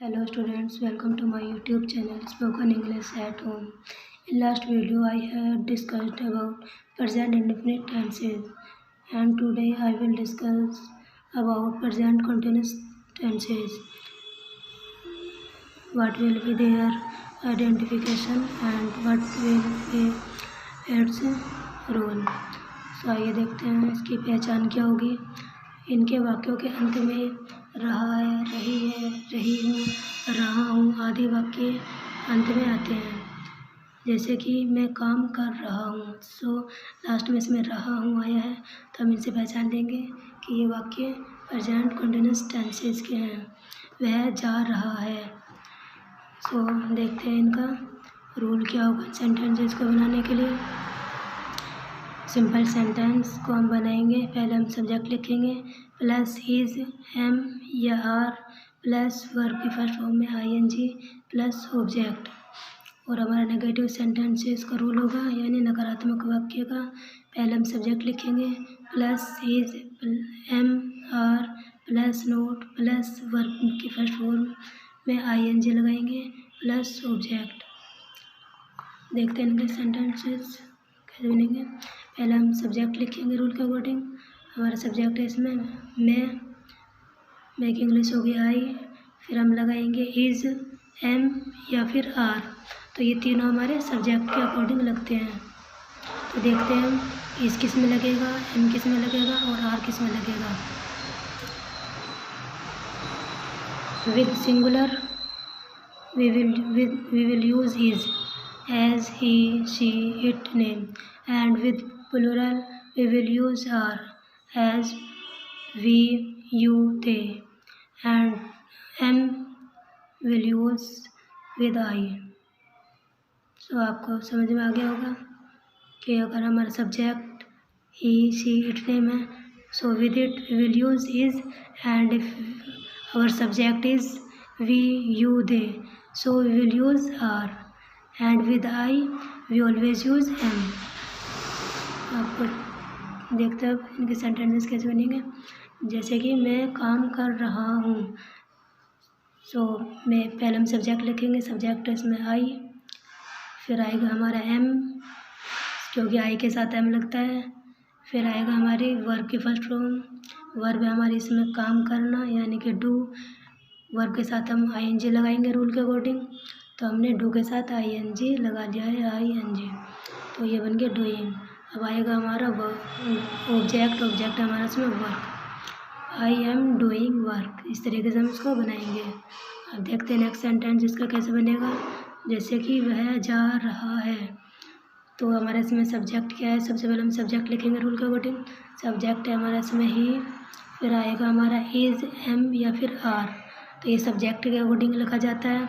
Hello students, welcome to my YouTube channel Spoken English at Home. In last video I had discussed about present indefinite tenses, and today I will discuss about present continuous tenses. What will be their identification and what will be its role. So आइए देखते हैं इसकी पहचान क्या होगी। इनके वाक्यों के अंत में रहा है, रही है, रही हूँ, रहा हूँ आदि वाक्य अंत में आते हैं। जैसे कि मैं काम कर रहा हूँ, सो लास्ट में इसमें रहा हूँ आया है, तो हम इनसे पहचान लेंगे कि ये वाक्य प्रेजेंट कंटिन्यूअस टेंसेस के हैं। वह जा रहा है। सो देखते हैं इनका रूल क्या होगा सेंटेंसेस को बनाने के लिए। सिंपल सेंटेंस को हम बनाएंगे। पहले हम सब्जेक्ट लिखेंगे प्लस इज, एम या आर प्लस वर्ब की फर्स्ट फॉर्म में आईएनजी प्लस ऑब्जेक्ट। और हमारा नेगेटिव सेंटेंसेस का रूल होगा, यानी नकारात्मक वाक्य का। पहले हम सब्जेक्ट लिखेंगे plus is, am are plus not plus verb की फर्स्ट फॉर्म में आईएनजी लगाएंगे प्लस ऑब्जेक्ट। देखते हैं इनके सेंटेंसेस कैसे बनेंगे। पहले हम सब्जेक्ट लिखेंगे रूल के अकॉर्डिंग। हमारा सब्जेक्ट है इसमें मैं की इंग्लिश होगी आई, फिर हम लगाएंगे इज, एम या फिर आर। तो ये तीनों हमारे सब्जेक्ट के अकॉर्डिंग लगते हैं। तो देखते हैं हम इज किस में लगेगा, एम किस में लगेगा और आर किस में लगेगा। With singular we will use is, as, he, she, it, name, and with plural we will use are, as, we, you, they, and am will use with I. So आपको समझ में आ गया होगा कि अगर हमारा subject he, she, it, name है, so with it we will use is, and if our subject is we, you, they, so we will use are, and with I we always use am. आपको देखते हैं अब इनके sentences कैसे बनेंगे। जैसे कि मैं काम कर रहा हूँ, सो मैं पहले हम सब्जेक्ट लिखेंगे। सब्जेक्ट इसमें आई, फिर आएगा हमारा एम, क्योंकि आई के साथ एम लगता है। फिर आएगा हमारी वर्ब की फर्स्ट फॉर्म। वर्ब है हमारी इसमें काम करना, यानी कि डू। वर्ब के साथ हम आईएनजी लगाएंगे रूल के अकॉर्डिंग। तो हमने डू के साथ आईएनजी लगा लिया है, आईएनजी, तो ये बन गया डूइंग। अब आएगा हमारा ऑब्जेक्ट। ऑब्जेक्ट हमारा इसमें work, I am doing work. इस तरीके से हम इसको बनाएंगे। अब देखते हैं नेक्स्ट सेंटेंस इसका कैसे बनेगा। जैसे कि वह जा रहा है, तो हमारा इसमें सब्जेक्ट क्या है। सबसे पहले हम सब्जेक्ट लिखेंगे रूल के अकॉर्डिंग। सब्जेक्ट है हमारा इसमें ही, फिर आएगा हमारा इज, एम या फिर आर। तो ये सब्जेक्ट के अकॉर्डिंग लिखा जाता है।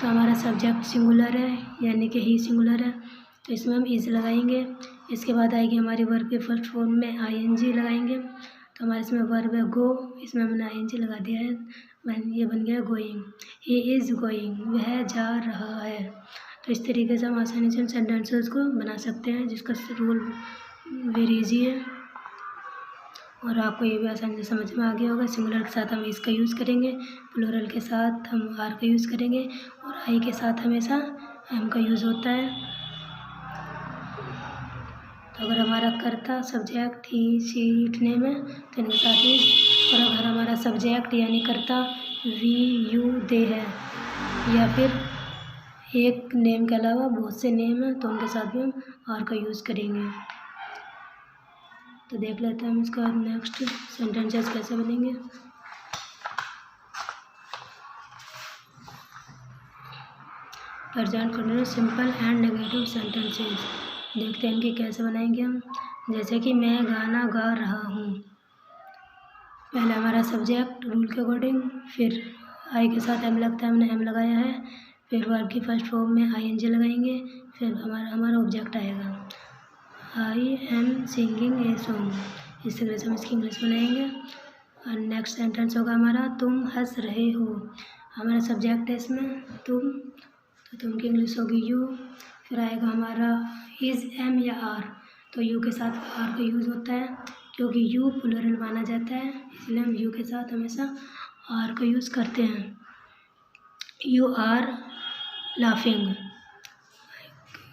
तो हमारा सब्जेक्ट सिंगुलर है, यानी कि ही सिंगुलर है, तो इसमें हम इज लगाएंगे। इसके बाद आएगी हमारी वर्ब के फर्स्ट फॉर्म में आईएनजी लगाएंगे। तो हमारे इसमें वर्ब है गो, इसमें हमने आईएनजी लगा दिया है, ये बन गया गोइंग। ही इज़ गोइंग, वह जा रहा है। तो इस तरीके से हम आसानी से सेंटेंसेस को बना सकते हैं, जिसका रूल वेरी इजी है और आपको ये भी आसानी से समझ में आ गया होगा। सिंगुलर के साथ हम इसका यूज़ करेंगे, प्लूरल के साथ हम आर का यूज़ करेंगे, और आई के साथ हमेशा एम का यूज़ होता है। तो अगर हमारा कर्ता subject he, she, it, name है, तो इनके साथ इज। और अगर हमारा सब्जेक्ट यानी कर्ता वी, यू, दे है, या फिर एक नेम के अलावा बहुत से नेम हैं, तो उनके साथ भी हम आर का यूज़ करेंगे। तो देख लेते हैं हम इसका नेक्स्ट सेंटेंसेस कैसे बनेंगे। Present continuous simple and negative sentences देखते हैं इनके कैसे बनाएंगे हम। जैसे कि मैं गाना गा रहा हूँ, पहले हमारा सब्जेक्ट रूल के अकॉर्डिंग, फिर आई के साथ एम लगता है, हमने एम लगाया है। फिर वर्ब की फर्स्ट फॉर्म में आईएनजी लगाएंगे, फिर हमारा ऑब्जेक्ट आएगा I am singing a song. इस तरह से हम इसकी इंग्लिश बनाएंगे। और नेक्स्ट सेंटेंस होगा हमारा तुम हंस रहे हो। हमारा सब्जेक्ट है इसमें तुम, तो तुम की इंग्लिश होगी यू। फिर आएगा हमारा इज, एम या आर। तो यू के साथ आर का यूज़ होता है, क्योंकि यू प्लूरल माना जाता है, इसलिए हम यू के साथ हमेशा आर का यूज़ करते हैं। You are laughing.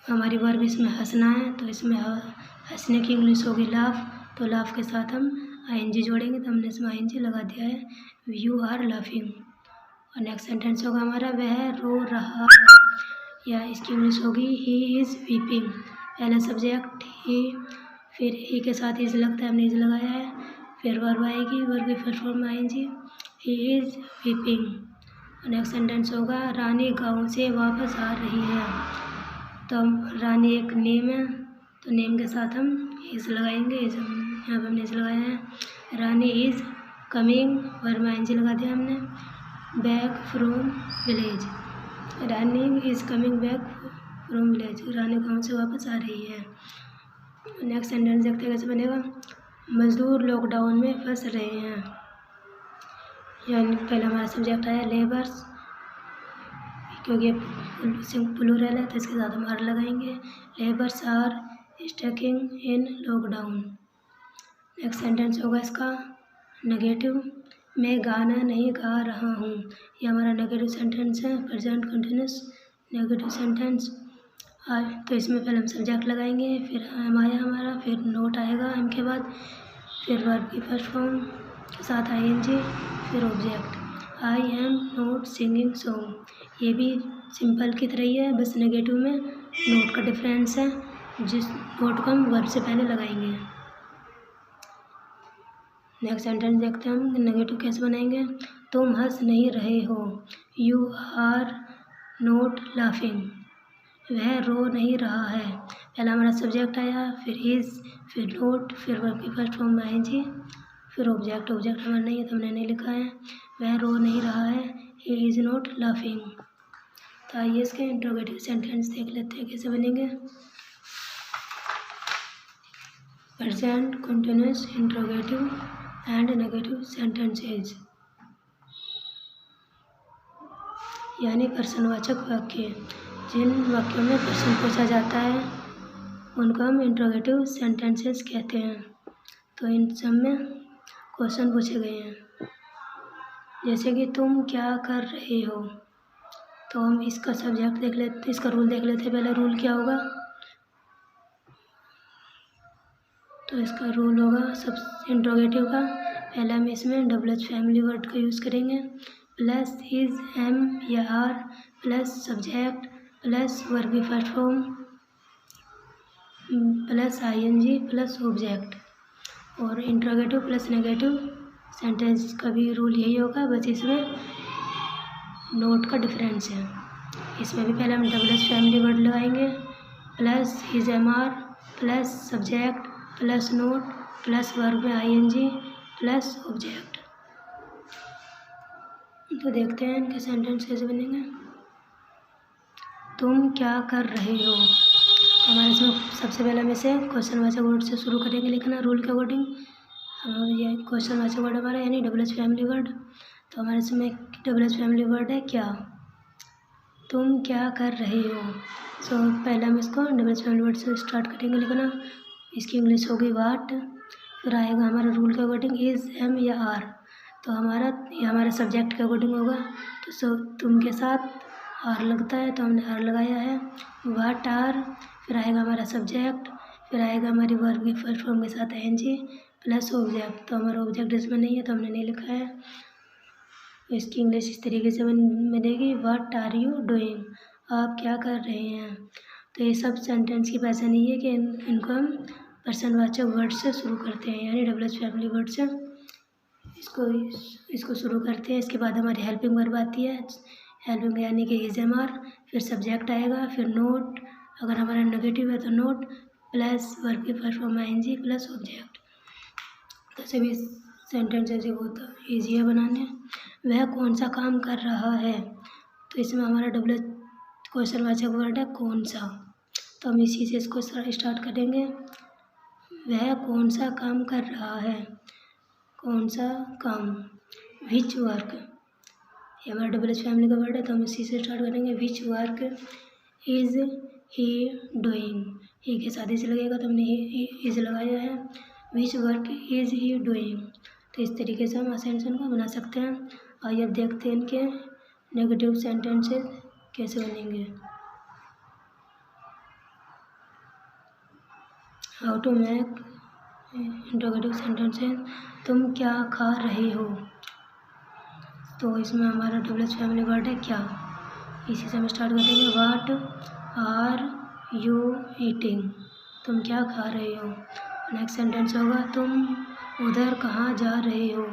हमारी वर्ब इसमें हंसना है, तो इसमें हंसने की इंग्लिश होगी लाफ। तो लाफ के साथ हम ING जोड़ेंगे, तो हमने इसमें ING लगा दिया है, यू आर लाफिंग। और नेक्स्ट सेंटेंस होगा हमारा, वह रो रहा है, या इसकी इंग्लिश होगी ही इज़ वीपिंग। पहला सब्जेक्ट ही, फिर ही के साथ इज लगता है, हमने इज लगाया है, फिर वर्ब आएगी, वर्ब की फर्स्ट फॉर्म में ING, ही इज़ वीपिंग। और नेक्स्ट सेंटेंस होगा, रानी गाँव से वापस आ रही है। तो हम रानी एक नेम है, तो नेम के साथ हम इज लगाएंगे, इज यहाँ पर हमने इज लगाया है। रानी इज़ कमिंग, वर्ब में ING लगा दिया हमने, back from village. Rani is coming back from village, Rani गाँव से वापस आ रही है। नेक्स्ट सेंटेंस देखते हैं कैसे बनेगा, मज़दूर लॉकडाउन में फंस रहे हैं। यानी पहला हमारा सब्जेक्ट आया लेबर्स, क्योंकि प्लूरल है तो इसके साथ हम आर लगाएंगे, labours are stucking in lockdown. Next sentence होगा इसका नेगेटिव, मैं गाना नहीं गा रहा हूँ। ये हमारा नेगेटिव सेंटेंस है, प्रेजेंट कंटिन्यूस नेगेटिव सेंटेंस। तो इसमें पहले हम सब्जेक्ट लगाएंगे, फिर एम आया हमारा, फिर नोट आएगा एम के बाद, फिर वर्ब की फर्स्ट फॉर्म के साथ ING, फिर object. I am note singing song, ये भी सिंपल की तरह ही है, बस नेगेटिव में नोट का डिफरेंस है, जिस नोट को हम वर्ब से पहले लगाएंगे। नेक्स्ट सेंटेंस देखते हैं हम नेगेटिव कैसे बनाएंगे, तुम हंस नहीं रहे हो, यू आर नोट लाफिंग। वह रो नहीं रहा है, पहला हमारा सब्जेक्ट आया, फिर इज़, फिर नोट, फिर वर्ब की फर्स्ट फॉर्म में ING, फिर ऑब्जेक्ट। ऑब्जेक्ट हमारा नहीं है तो हमने नहीं लिखा है, वह रो नहीं रहा है, ही इज़ नोट लाफिंग। तो आइए इसके इंट्रोगेटिव सेंटेंस देख लेते हैं कैसे बनेंगे। Present continuous interrogative and negative sentences, यानी प्रश्नवाचक वाक्य। जिन वाक्यों में प्रश्न पूछा जाता है उनको हम इंट्रोगेटिव सेंटेंसेस कहते हैं। तो इन सब में क्वेश्चन पूछे गए हैं, जैसे कि तुम क्या कर रहे हो। तो हम इसका सब्जेक्ट देख लेते, इसका रूल देख लेते हैं। पहले रूल क्या होगा, तो इसका रूल होगा सब इंट्रोगेटिव का, पहले हम इसमें WH फैमिली वर्ड का यूज़ करेंगे, प्लस इज़ एम या are, plus subject, plus verb की first form, plus ING, plus object. और इंट्रोगेटिव प्लस नेगेटिव सेंटेंस का भी रूल यही होगा, बस इसमें नोट का डिफरेंस है। इसमें भी पहले हम WH फैमिली वर्ड लगाएंगे, plus is MR, plus subject, plus not, plus verb में ING, प्लस ऑब्जेक्ट। तो देखते हैं इनके सेंटेंस कैसे बनेंगे। तुम क्या कर रहे हो, हमारे इसमें सबसे पहले हम इसे क्वेश्चन वाचक वर्ड से शुरू करेंगे लिखना रूल के अकॉर्डिंग। ये क्वेश्चन वाचक वर्ड हमारा यानी WH फैमिली वर्ड। तो हमारे इसमें WH फैमिली वर्ड है क्या, तुम क्या कर रहे हो। सो पहले हम इसको WH फैमिली वर्ड से स्टार्ट करेंगे लिखना, इसकी इंग्लिश होगी वाट, फिर आएगा हमारा रूल के अकॉर्डिंग इज़ एम या आर। तो ये हमारे सब्जेक्ट के अकॉर्डिंग होगा, तो तुम के साथ आर लगता है तो हमने आर लगाया है, वाट आर। फिर आएगा हमारा सब्जेक्ट, फिर आएगा हमारी वर्ब की फर्स्ट फॉर्म के साथ ING, प्लस ऑब्जेक्ट। तो हमारा ऑब्जेक्ट इसमें नहीं है तो हमने नहीं लिखा है। इसकी इंग्लिश इस तरीके से बनेगी, व्हाट आर यू डूइंग, आप क्या कर रहे हैं। तो ये सब सेंटेंस की पहचान ये है कि इनको हम प्रश्नवाचक वर्ड से शुरू करते हैं, यानी WH फैमिली वर्ड से इसको शुरू करते हैं। इसके बाद हमारी हेल्पिंग वर्ब आती है, हेल्पिंग यानी कि इज़ MR, फिर सब्जेक्ट आएगा, फिर नोट, अगर हमारा नेगेटिव है तो नोट, प्लस वर्ब की first form ING, plus object. तो सभी सेंटेंस ऐसे बहुत ईजी है बनाने। वह कौन सा काम कर रहा है, तो इसमें हमारा WH क्वेश्चन वाचक वर्ड है कौन सा, तो हम इसी से इसको स्टार्ट करेंगे। वह कौन सा काम कर रहा है, कौन सा काम, विच वर्क, ये हमारा WH फैमिली का वर्ड है तो हम इसी से स्टार्ट करेंगे। Which work is he doing, he के साथ इसे लगेगा तो हमने इज़ लगाया है, which work is he doing. तो इस तरीके से हम सेंटेंस को बना सकते हैं। आइए अब देखते हैं इनके नेगेटिव सेंटेंसेस कैसे बनेंगे। How to make interrogative sentences. तुम क्या खा रहे हो। तो इसमें हमारा डब्ल्यूएच फैमिली वर्ड है क्या। इसी से हम स्टार्ट करेंगे। What are you eating. तुम क्या खा रहे हो। नेक्स्ट सेंटेंस होगा तुम उधर कहाँ जा रहे हो।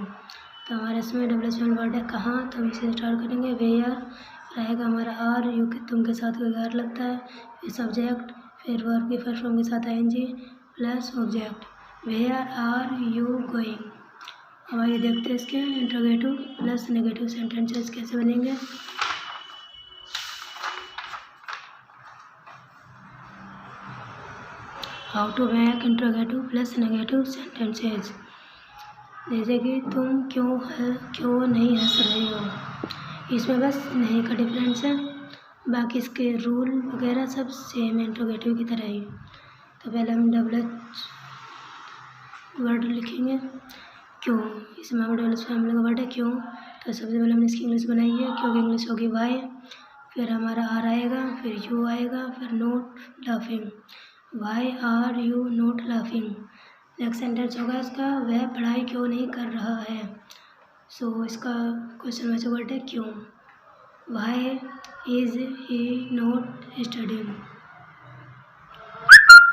तो हमारे इसमें डब्ल्यूएच फैमिली वर्ड है कहाँ। तो हम इसे स्टार्ट करेंगे। वेयर रहेगा हमारा आर यू के तुम के साथ कोई आर लगता है, फिर सब्जेक्ट, फिर वर्ब की फर्स्ट फॉर्म के साथ ING plus object. Where are you going. अब आइए देखते हैं इसके इंट्रोगेटिव प्लस नेगेटिव सेंटेंसेस कैसे बनेंगे। How to make interrogative plus negative sentences. जैसे कि तुम क्यों नहीं हंस रहे हो। इसमें बस नहीं का डिफरेंस है, बाकी इसके रूल वगैरह सब सेम है इंट्रोगेटिव की तरह ही। तो पहले हम डब्ल्यूएच वर्ड लिखेंगे क्यों। इसमें हमारे डब्ल्यूएच फैमिली का वर्ड है क्यों। तो सबसे पहले हमने इसकी इंग्लिश बनाई है क्योंकि इंग्लिश होगी वाई, फिर हमारा आर आएगा, फिर यू आएगा, फिर not laughing. Why are you not laughing. Next sentence होगा इसका वह पढ़ाई क्यों नहीं कर रहा है। सो इसका क्वेश्चन वाचक वर्ड है क्यों। Why is he not studying.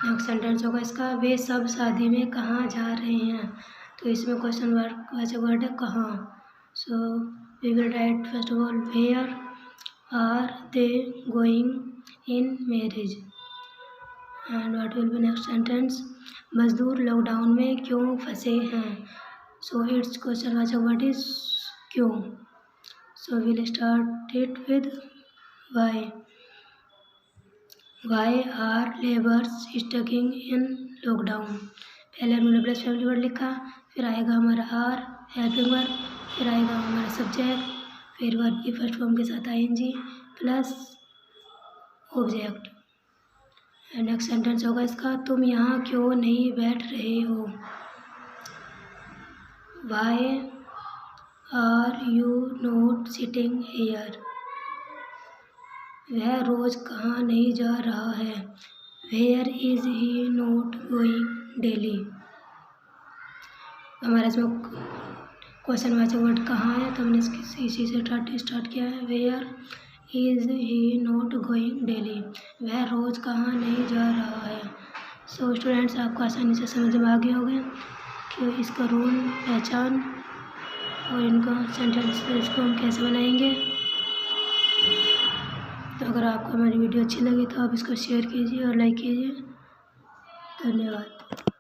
Next sentence होगा इसका वे सब शादी में कहाँ जा रहे हैं। तो इसमें क्वेश्चन वाचक वर्ड है कहाँ। So we will write first of all where are they going in marriage. And what will be next sentence मजदूर लॉकडाउन में क्यों फंसे हैं। सो इट्स क्वेश्चन वाचक वर्ड इज क्यों। So will start it with why. Why are labours stucking in lockdown. पहले हमने plus family word लिखा, फिर आएगा हमारा आर हेल्पिंग वर्ब, फिर आएगा हमारा सब्जेक्ट, फिर वर्ब की फर्स्ट फॉर्म के साथ ING plus object. Next sentence होगा इसका तुम यहाँ क्यों नहीं बैठ रहे हो। Why are you not sitting here. वह रोज कहाँ नहीं जा रहा है। Where is he not going daily. हमारे इसमें क्वेश्चन वाचक वर्ड कहाँ है, तो हमने इसी से स्टार्ट किया है। Where is he not going daily. वह रोज कहाँ नहीं जा रहा है। सो स्टूडेंट्स आपको आसानी से समझ में आ गया होगा कि इसका रूल पहचान और इनका सेंटेंस इसको हम कैसे बनाएंगे। तो अगर आपको हमारी वीडियो अच्छी लगी तो आप इसको शेयर कीजिए और लाइक कीजिए। धन्यवाद।